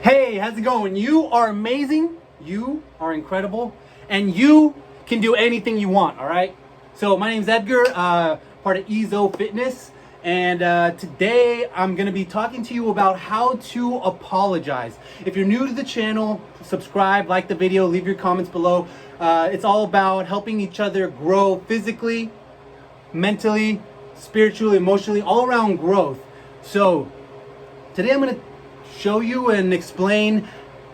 Hey, how's it going? You are amazing, you are incredible, and you can do anything you want, all right? So my name's Edgar, part of Ezo Fitness, and today I'm gonna be talking to you about how to apologize. If you're new to the channel, subscribe, like the video, leave your comments below. It's all about helping each other grow physically, mentally, spiritually, emotionally, all around growth. So today I'm gonna show you and explain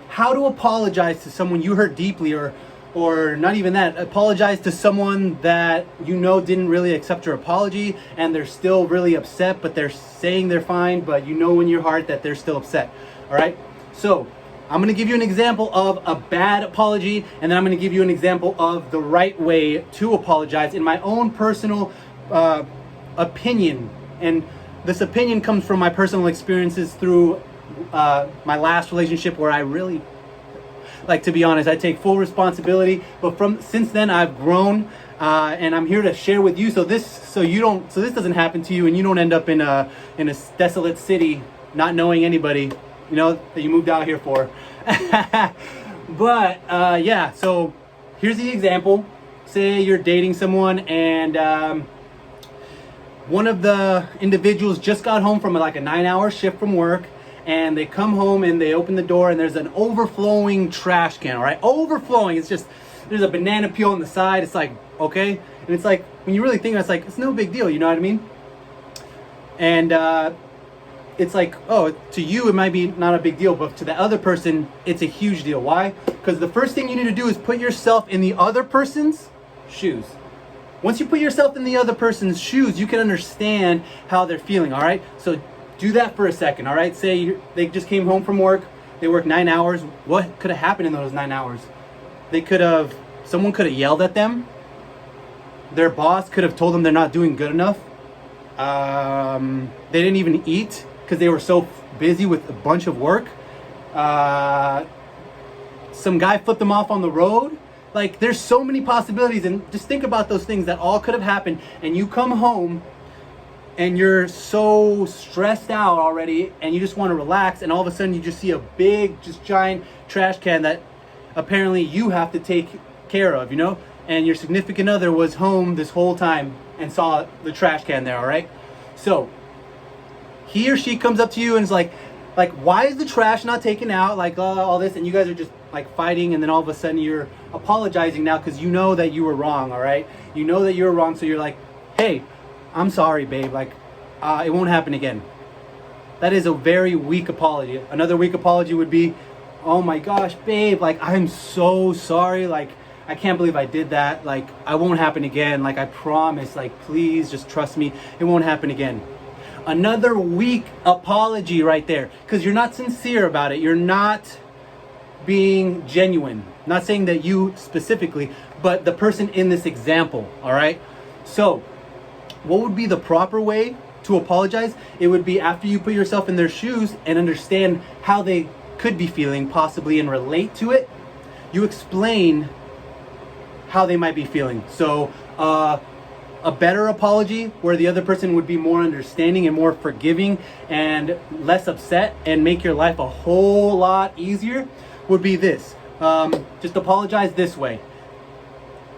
how to apologize to someone you hurt deeply, or not even that, apologize to someone that you know didn't really accept your apology and they're still really upset, but they're saying they're fine, but you know in your heart that they're still upset. All right, so I'm going to give you an example of a bad apology, and then I'm going to give you an example of the right way to apologize in my own personal opinion. And this opinion comes from my personal experiences through my last relationship, where I really, like, to be honest, I take full responsibility. But since then I've grown, and I'm here to share with you, so this doesn't happen to you, and you don't end up in a desolate city not knowing anybody, you know, that you moved out here for. But yeah, so here's the example. Say you're dating someone, and one of the individuals just got home from like a 9-hour shift from work, and they come home and they open the door and there's an overflowing trash can, all right? Overflowing. It's just, there's a banana peel on the side. It's like, okay. And it's like, when you really think, it's like, it's no big deal, you know what I mean? And it's like, oh, to you it might be not a big deal, but to the other person it's a huge deal. Why? Because the first thing you need to do is put yourself in the other person's shoes. Once you put yourself in the other person's shoes, you can understand how they're feeling, all right? So do that for a second, all right? Say they just came home from work, they worked 9 hours. What could have happened in those 9 hours? Someone could have yelled at them. Their boss could have told them they're not doing good enough. They didn't even eat because they were so busy with a bunch of work. Some guy flipped them off on the road. Like, there's so many possibilities, and just think about those things that all could have happened, and you come home and you're so stressed out already and you just want to relax, and all of a sudden you just see a big, just giant trash can that apparently you have to take care of, you know? And your significant other was home this whole time and saw the trash can there, all right? So he or she comes up to you and is like, why is the trash not taken out? Like, all this, and you guys are just like fighting, and then all of a sudden you're apologizing now because you know that you were wrong, all right? You know that you were wrong, so you're like, hey, I'm sorry, babe, like, it won't happen again. That is a very weak apology. Another weak apology would be, oh my gosh, babe, like, I'm so sorry, like, I can't believe I did that, like, I won't happen again, like, I promise, like, please just trust me, it won't happen again. Another weak apology right there, because you're not sincere about it. You're not being genuine. Not saying that you specifically, but the person in this example, all right? So what would be the proper way to apologize? It would be after you put yourself in their shoes and understand how they could be feeling possibly and relate to it, you explain how they might be feeling. So a better apology where the other person would be more understanding and more forgiving and less upset and make your life a whole lot easier would be this. Just apologize this way.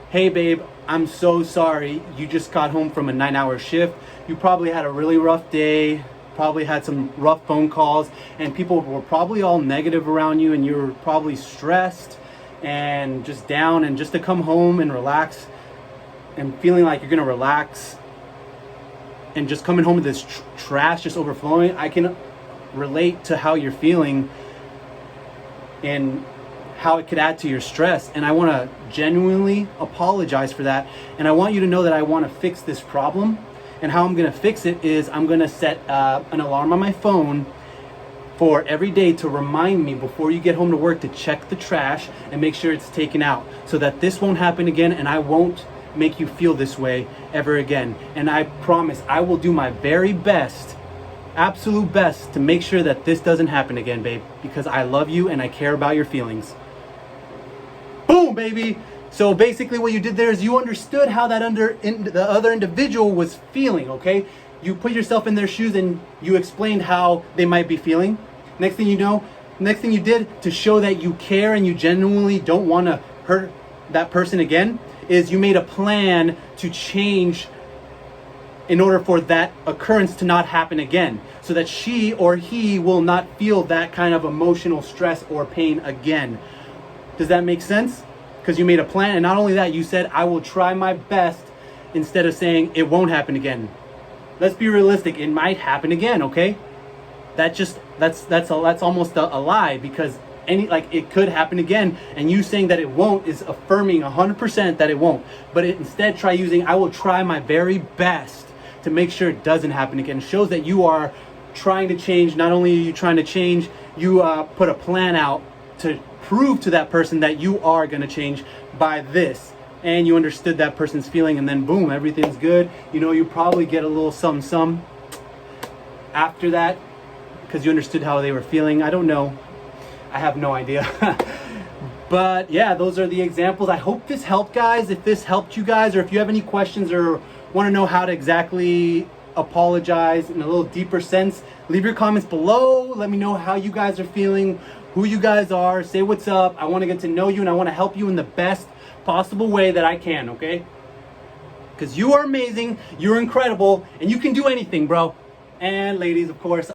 Hey babe, I'm so sorry. You just got home from a 9-hour shift. You probably had a really rough day, probably had some rough phone calls, and people were probably all negative around you, and you were probably stressed and just down, and just to come home and relax and feeling like you're gonna relax and just coming home with this trash just overflowing, I can relate to how you're feeling and how it could add to your stress, and I want to genuinely apologize for that, and I want you to know that I want to fix this problem. And how I'm going to fix it is I'm going to set an alarm on my phone for every day to remind me before you get home to work to check the trash and make sure it's taken out, so that this won't happen again, and I won't make you feel this way ever again. And I promise I will do my very best, absolute best, to make sure that this doesn't happen again, babe, because I love you and I care about your feelings. Boom, baby. So basically what you did there is you understood how the other individual was feeling, okay? You put yourself in their shoes and you explained how they might be feeling. Next thing you know, Next thing you did to show that you care and you genuinely don't want to hurt that person again is you made a plan to change in order for that occurrence to not happen again, so that she or he will not feel that kind of emotional stress or pain again. Does that make sense? Because you made a plan, and not only that, you said, I will try my best, instead of saying it won't happen again. Let's be realistic, it might happen again, okay? That's almost a lie, because it could happen again, and you saying that it won't is affirming 100% that it won't. But instead try using, I will try my very best to make sure it doesn't happen again. It shows that you are trying to change. Not only are you trying to change, you put a plan out to prove to that person that you are going to change by this. And you understood that person's feeling, and then boom, everything's good. You know, you probably get a little some after that because you understood how they were feeling. I don't know. I have no idea. But yeah, those are the examples. I hope this helped, guys. If this helped you guys, or if you have any questions or want to know how to exactly apologize in a little deeper sense, leave your comments below. Let me know how you guys are feeling, who you guys are. Say what's up. I want to get to know you, and I want to help you in the best possible way that I can, okay? Because you are amazing, you're incredible, and you can do anything, bro. And ladies, of course.